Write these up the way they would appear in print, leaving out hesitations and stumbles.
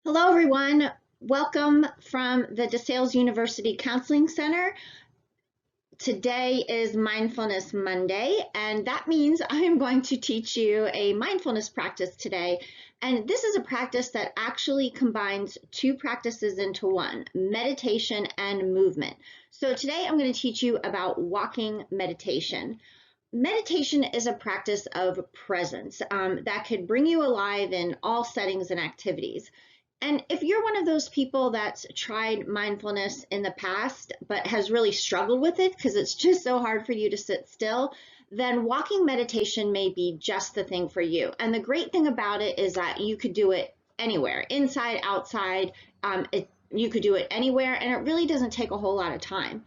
Hello, everyone. Welcome from the DeSales University Counseling Center. Today is Mindfulness Monday, and that means I am going to teach you a mindfulness practice today. And this is a practice that actually combines two practices into one, meditation and movement. So today I'm going to teach you about walking meditation. Meditation is a practice of presence that could bring you alive in all settings and activities. And if you're one of those people that's tried mindfulness in the past, but has really struggled with it because it's just so hard for you to sit still, then walking meditation may be just the thing for you. And the great thing about it is that you could do it anywhere, inside, outside. You could do it anywhere, and it really doesn't take a whole lot of time.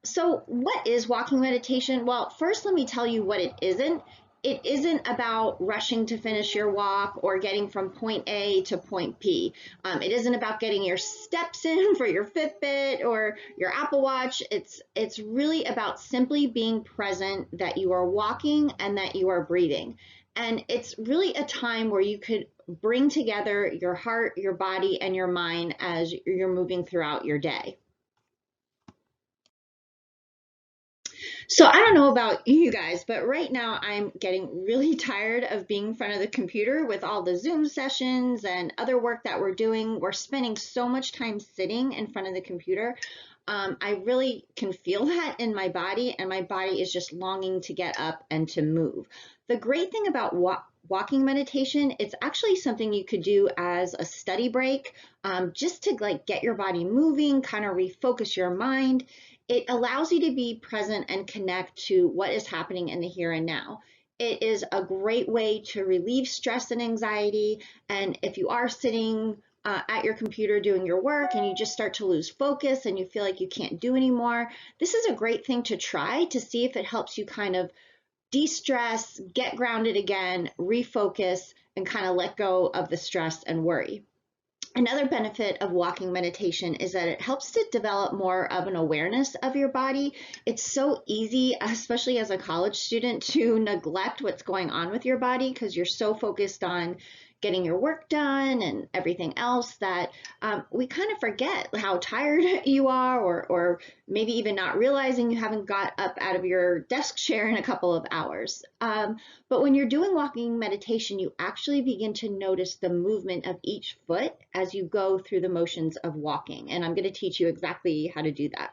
So, what is walking meditation? Well, first, let me tell you what it isn't. It isn't about rushing to finish your walk or getting from point A to point B. It isn't about getting your steps in for your Fitbit or your Apple Watch. It's really about simply being present that you are walking and that you are breathing. And it's really a time where you could bring together your heart, your body, and your mind as you're moving throughout your day. So I don't know about you guys, but right now I'm getting really tired of being in front of the computer with all the Zoom sessions and other work that we're doing. We're spending so much time sitting in front of the computer. I really can feel that in my body, and my body is just longing to get up and to move. The great thing about walking meditation, it's actually something you could do as a study break, just to like get your body moving, kind of refocus your mind. It allows you to be present and connect to what is happening in the here and now. It is a great way to relieve stress and anxiety. And if you are sitting at your computer doing your work and you just start to lose focus and you feel like you can't do anymore, this is a great thing to try to see if it helps you kind of de-stress, get grounded again, refocus, and kind of let go of the stress and worry. Another benefit of walking meditation is that it helps to develop more of an awareness of your body. It's so easy, especially as a college student, to neglect what's going on with your body because you're so focused on getting your work done and everything else that we kind of forget how tired you are, or maybe even not realizing you haven't got up out of your desk chair in a couple of hours. But when you're doing walking meditation, you actually begin to notice the movement of each foot as you go through the motions of walking. And I'm going to teach you exactly how to do that.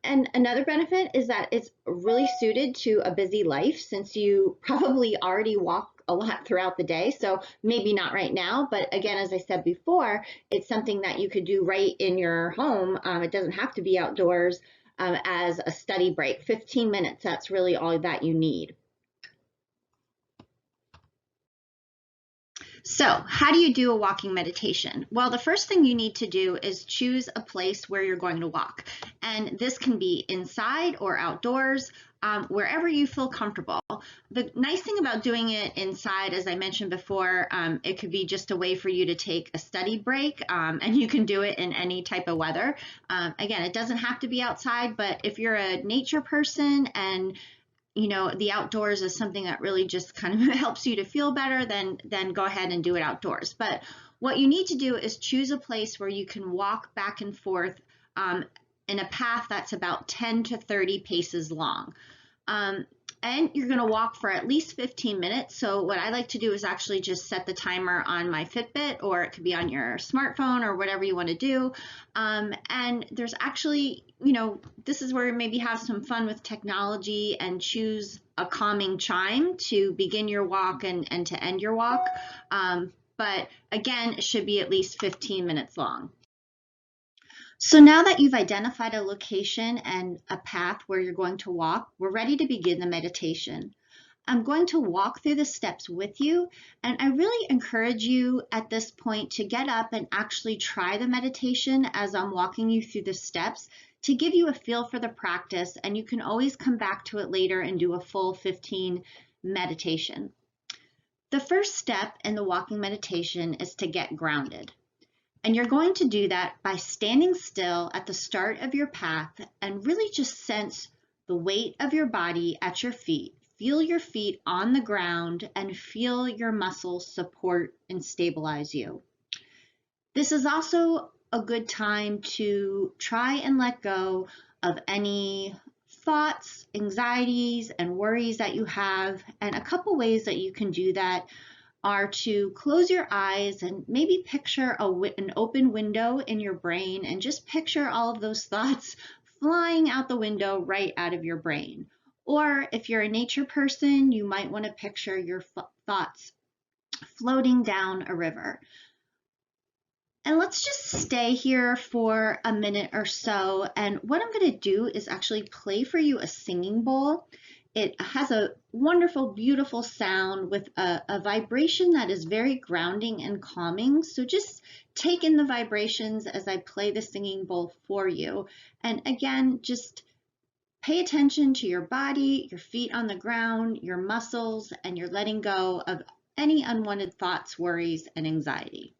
And another benefit is that it's really suited to a busy life since you probably already walk a lot throughout the day. So maybe not right now, but again, as I said before, it's something that you could do right in your home. It doesn't have to be outdoors as a study break. 15 minutes, that's really all that you need. So, how do you do a walking meditation? Well, the first thing you need to do is choose a place where you're going to walk. And this can be inside or outdoors, wherever you feel comfortable. The nice thing about doing it inside, as I mentioned before, it could be just a way for you to take a study break, and you can do it in any type of weather. Again, it doesn't have to be outside, but if you're a nature person and the outdoors is something that really just kind of helps you to feel better, then go ahead and do it outdoors. But what you need to do is choose a place where you can walk back and forth in a path that's about 10 to 30 paces long. And you're going to walk for at least 15 minutes. So what I like to do is actually just set the timer on my Fitbit, or it could be on your smartphone or whatever you want to do. And there's actually, this is where maybe have some fun with technology and choose a calming chime to begin your walk and to end your walk. But again, it should be at least 15 minutes long. So now that you've identified a location and a path where you're going to walk, we're ready to begin the meditation. I'm going to walk through the steps with you, and I really encourage you at this point to get up and actually try the meditation as I'm walking you through the steps to give you a feel for the practice, and you can always come back to it later and do a full 15 meditation. The first step in the walking meditation is to get grounded. And you're going to do that by standing still at the start of your path and really just sense the weight of your body at your feet. Feel your feet on the ground and feel your muscles support and stabilize you. This is also a good time to try and let go of any thoughts, anxieties, and worries that you have. And a couple ways that you can do that are to close your eyes and maybe picture an open window in your brain and just picture all of those thoughts flying out the window right out of your brain. Or if you're a nature person, you might want to picture your thoughts floating down a river. And let's just stay here for a minute or so. And what I'm going to do is actually play for you a singing bowl. It has a wonderful, beautiful sound with a vibration that is very grounding and calming. So just take in the vibrations as I play the singing bowl for you. And again, just pay attention to your body, your feet on the ground, your muscles, and you're letting go of any unwanted thoughts, worries, and anxiety.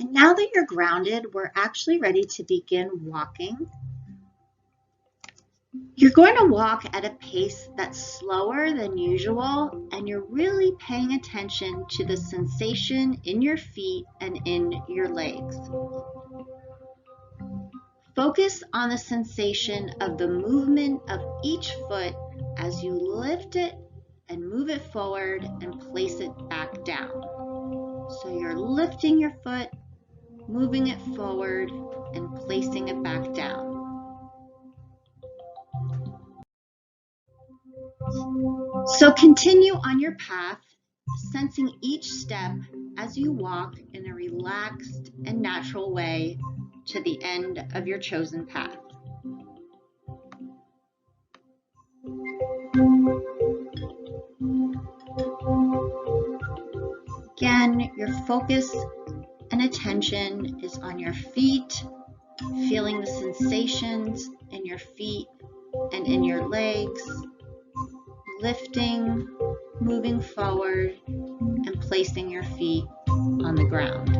And now that you're grounded, we're actually ready to begin walking. You're going to walk at a pace that's slower than usual, and you're really paying attention to the sensation in your feet and in your legs. Focus on the sensation of the movement of each foot as you lift it and move it forward and place it back down. So you're lifting your foot, moving it forward, and placing it back down. So continue on your path, sensing each step as you walk in a relaxed and natural way to the end of your chosen path. Again, your focus and attention is on your feet, feeling the sensations in your feet and in your legs, lifting, moving forward, and placing your feet on the ground.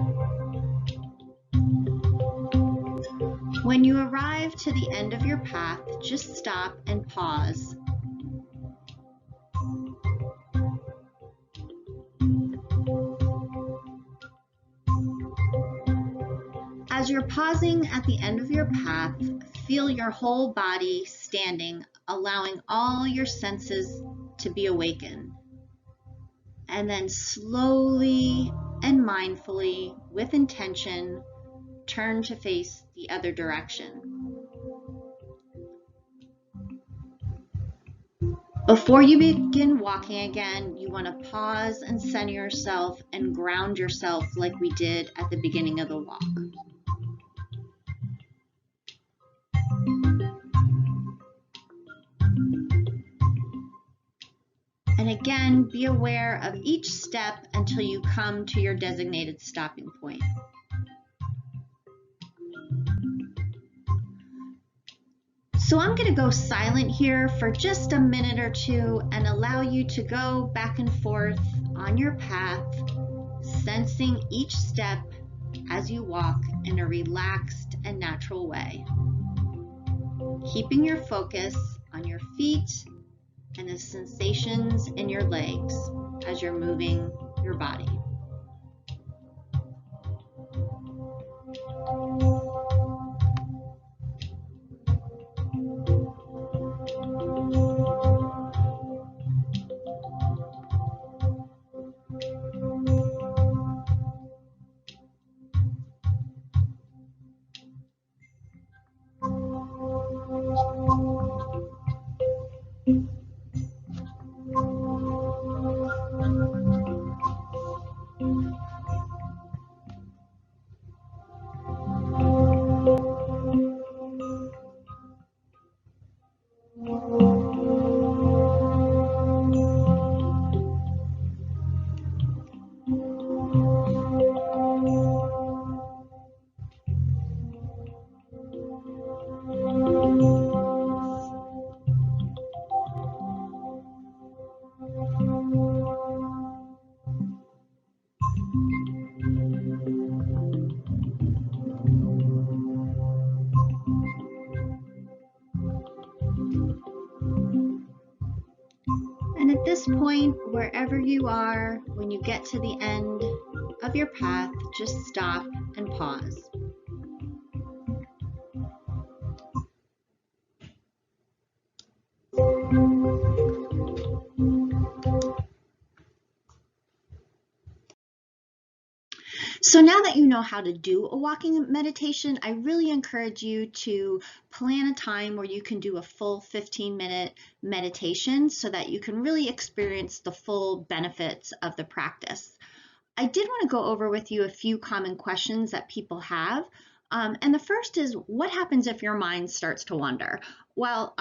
When you arrive to the end of your path, just stop and pause. As you're pausing at the end of your path, feel your whole body standing, allowing all your senses to be awakened. And then slowly and mindfully, with intention, turn to face the other direction. Before you begin walking again, you want to pause and center yourself and ground yourself like we did at the beginning of the walk. And again, be aware of each step until you come to your designated stopping point. So I'm going to go silent here for just a minute or two and allow you to go back and forth on your path, sensing each step as you walk in a relaxed and natural way. Keeping your focus on your feet and the sensations in your legs as you're moving your body. this point, wherever you are, when you get to the end of your path, just stop and pause. So now that you know how to do a walking meditation, I really encourage you to plan a time where you can do a full 15-minute meditation so that you can really experience the full benefits of the practice. I did want to go over with you a few common questions that people have. And the first is, what happens if your mind starts to wander? Well,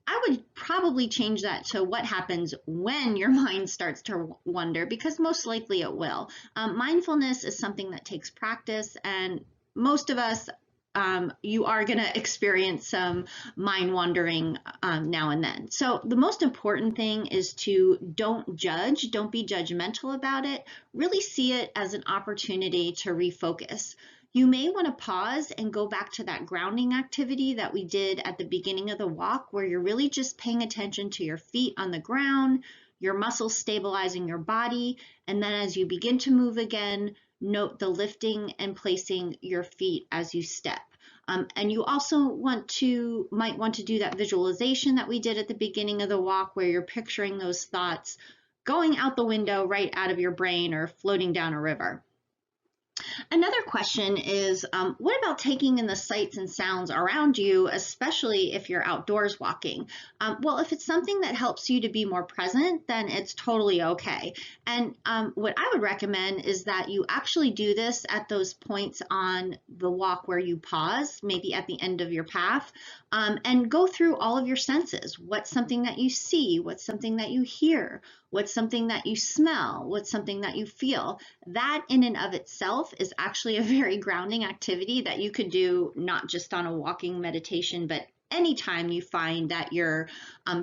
I would probably change that to what happens when your mind starts to wander, because most likely it will. Mindfulness is something that takes practice, and most of us, you are going to experience some mind wandering now and then. So the most important thing is to don't judge, don't be judgmental about it. Really see it as an opportunity to refocus. You may want to pause and go back to that grounding activity that we did at the beginning of the walk, where you're really just paying attention to your feet on the ground, your muscles stabilizing your body, and then as you begin to move again, note the lifting and placing your feet as you step. And you also might want to do that visualization that we did at the beginning of the walk, where you're picturing those thoughts going out the window right out of your brain or floating down a river. Another question is, what about taking in the sights and sounds around you, especially if you're outdoors walking? Well, if it's something that helps you to be more present, then it's totally okay. And what I would recommend is that you actually do this at those points on the walk where you pause, maybe at the end of your path, and go through all of your senses. What's something that you see? What's something that you hear? What's something that you smell? What's something that you feel? That in and of itself is actually a very grounding activity that you could do not just on a walking meditation, but anytime you find that you're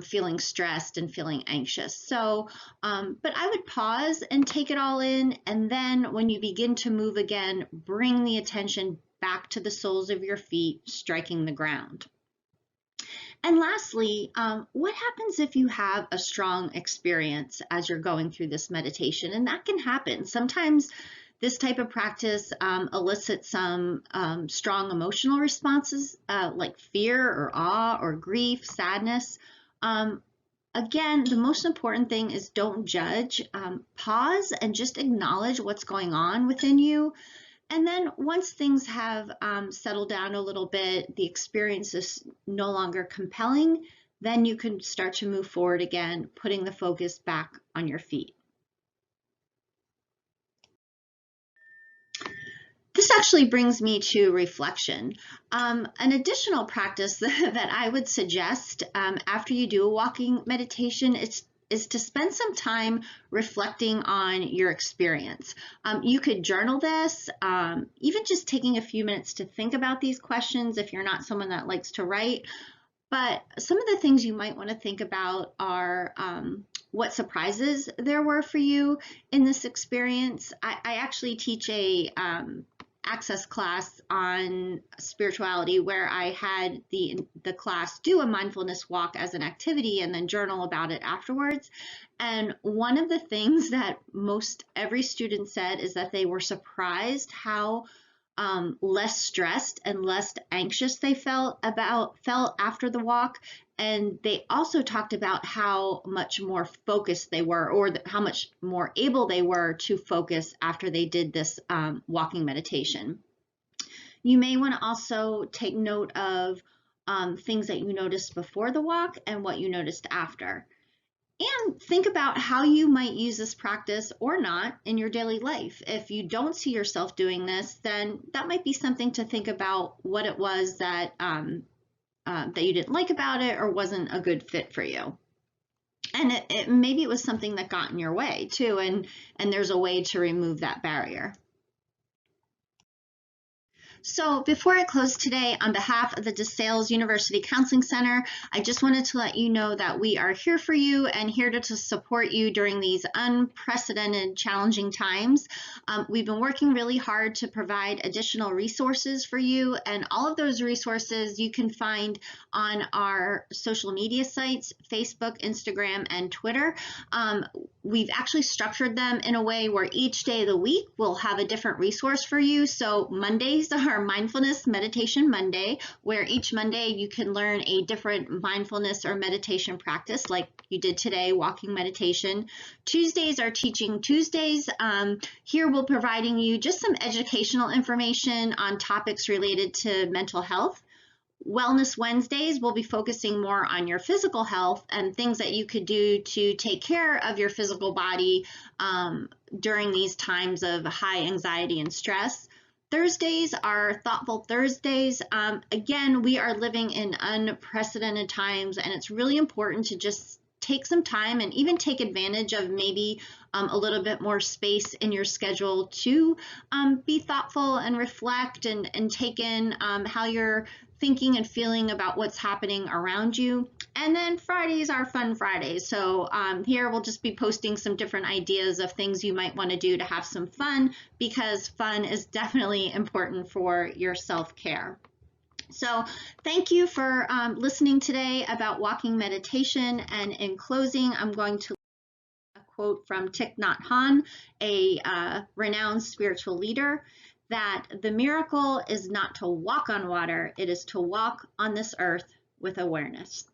feeling stressed and feeling anxious. So, but I would pause and take it all in. And then when you begin to move again, bring the attention back to the soles of your feet, striking the ground. And lastly, what happens if you have a strong experience as you're going through this meditation? And that can happen. Sometimes this type of practice elicits some strong emotional responses like fear or awe or grief, sadness. Again, the most important thing is don't judge. Pause and just acknowledge what's going on within you. And then once things have settled down a little bit, the experience is no longer compelling, then you can start to move forward again, putting the focus back on your feet. This actually brings me to reflection. An additional practice that I would suggest after you do a walking meditation is to spend some time reflecting on your experience. You could journal this, even just taking a few minutes to think about these questions if you're not someone that likes to write. But some of the things you might want to think about are what surprises there were for you in this experience. I actually teach a access class on spirituality where I had the class do a mindfulness walk as an activity and then journal about it afterwards. And one of the things that most every student said is that they were surprised how less stressed and less anxious they felt after the walk. And they also talked about how much more focused they were, or how much more able they were to focus after they did this walking meditation. You may want to also take note of things that you noticed before the walk and what you noticed after. And think about how you might use this practice or not in your daily life. If you don't see yourself doing this, then that might be something to think about, what it was that that you didn't like about it or wasn't a good fit for you. And maybe it was something that got in your way too, and there's a way to remove that barrier. So before I close today, on behalf of the DeSales University Counseling Center, I just wanted to let you know that we are here for you and here to support you during these unprecedented, challenging times. We've been working really hard to provide additional resources for you, and all of those resources you can find on our social media sites, Facebook, Instagram, and Twitter. We've actually structured them in a way where each day of the week we'll have a different resource for you. So Mondays are Mindfulness Meditation Monday, where each Monday you can learn a different mindfulness or meditation practice like you did today, walking meditation. Tuesdays are Teaching Tuesdays. Here we'll be providing you just some educational information on topics related to mental health. Wellness Wednesdays, we'll be focusing more on your physical health and things that you could do to take care of your physical body during these times of high anxiety and stress. Thursdays are Thoughtful Thursdays. Again, we are living in unprecedented times, and it's really important to just take some time and even take advantage of maybe a little bit more space in your schedule to be thoughtful and reflect and take in how you're thinking and feeling about what's happening around you. And then Fridays are Fun Fridays. So here we'll just be posting some different ideas of things you might want to do to have some fun, because fun is definitely important for your self-care. So thank you for listening today about walking meditation. And in closing, I'm going to a quote from Thich Nhat Hanh, a renowned spiritual leader, that the miracle is not to walk on water, it is to walk on this earth with awareness.